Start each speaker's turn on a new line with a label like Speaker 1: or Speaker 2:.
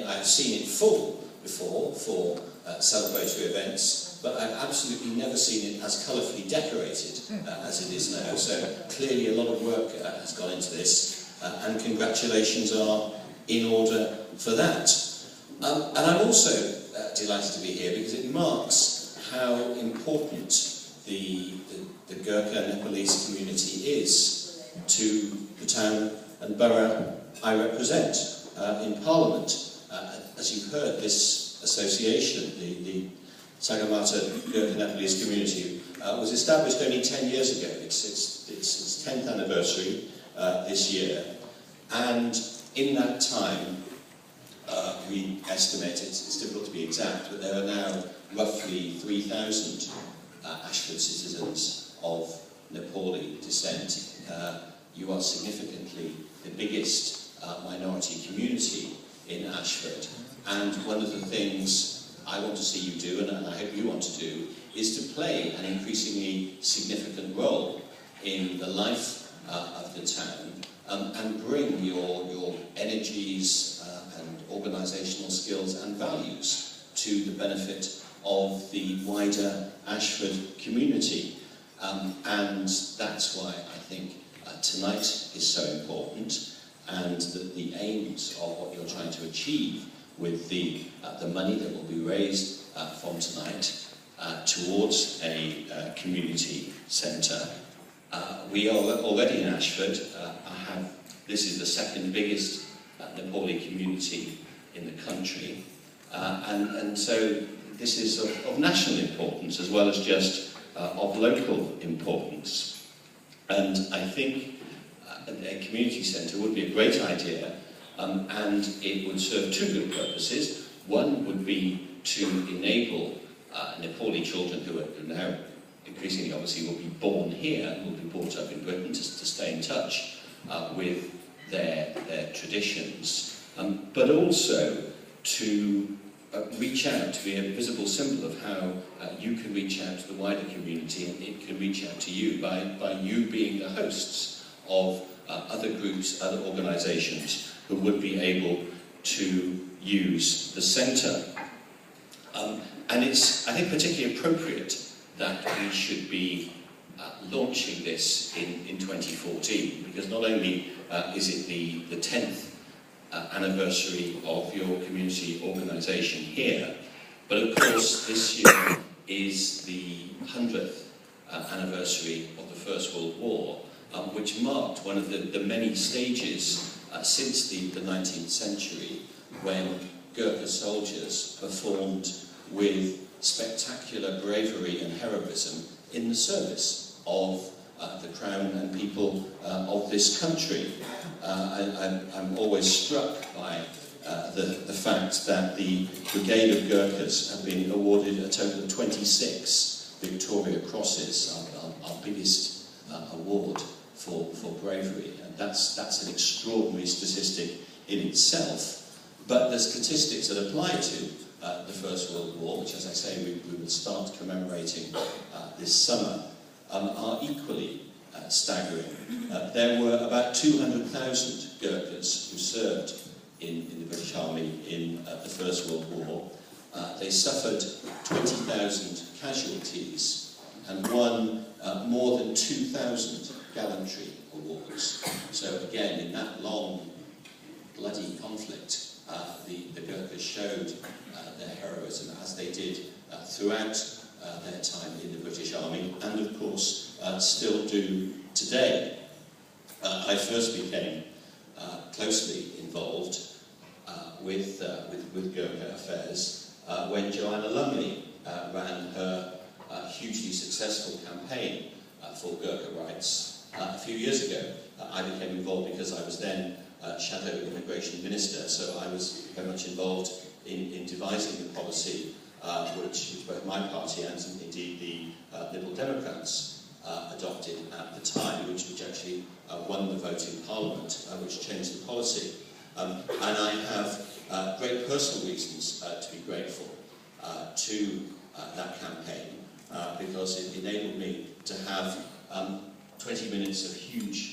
Speaker 1: I've seen it full before for celebratory events, but I've absolutely never seen it as colourfully decorated as it is now. So clearly a lot of work has gone into this, and congratulations are in order for that. And I'm also delighted to be here because it marks how important the Gurkha Nepalese community is to the town and borough I represent in Parliament. As you've heard, this association, the Sagarmatha Gurkha Nepalese Community, was established only 10 years ago. It's its 10th anniversary this year, and in that time we estimate, it's difficult to be exact, but there are now roughly 3,000 Ashford citizens of Nepali descent. You are significantly the biggest minority community in Ashford, and one of the things I want to see you do, and I hope you want to do, is to play an increasingly significant role in the life of the town, and bring your energies and organisational skills and values to the benefit of the wider Ashford community. And that's why I think tonight is so important, and that the aims of what you're trying to achieve with the money that will be raised from tonight towards a community centre. We are already in Ashford. This is the second biggest Nepali community in the country, and so this is of national importance as well as just of local importance. And I think a community centre would be a great idea, and it would serve two good purposes. One would be to enable Nepali children who are now increasingly obviously will be born here and will be brought up in Britain to stay in touch with their traditions, but also to reach out, to be a visible symbol of how you can reach out to the wider community, and it can reach out to you by you being the hosts of other groups, other organisations who would be able to use the centre. And it's, I think, particularly appropriate that we should be launching this in 2014, because not only is it the 10th anniversary of your community organisation here, but of course this year is the 100th anniversary of the First World War, which marked one of the many stages since the 19th century when Gurkha soldiers performed with spectacular bravery and heroism in the service of the Crown and people of this country. I'm always struck by the fact that the Brigade of Gurkhas have been awarded a total of 26 Victoria Crosses, our biggest award for bravery. And that's an extraordinary statistic in itself. But the statistics that apply to the First World War, which, as I say, we will start commemorating this summer, are equally staggering. There were about 200,000 Gurkhas who served in the British Army in the First World War. They suffered 20,000 casualties and won more than 2,000 gallantry awards. So again, in that long, bloody conflict, the Gurkhas showed their heroism, as they did throughout their time in the British Army, and of course still do today. I first became closely involved with Gurkha affairs when Joanna Lumley ran her hugely successful campaign for Gurkha rights a few years ago. I became involved because I was then Shadow Immigration Minister, so I was very much involved in devising the policy which both my party and indeed the Liberal Democrats adopted at the time, which actually won the vote in Parliament, which changed the policy. And I have great personal reasons to be grateful to that campaign, because it enabled me to have 20 minutes of huge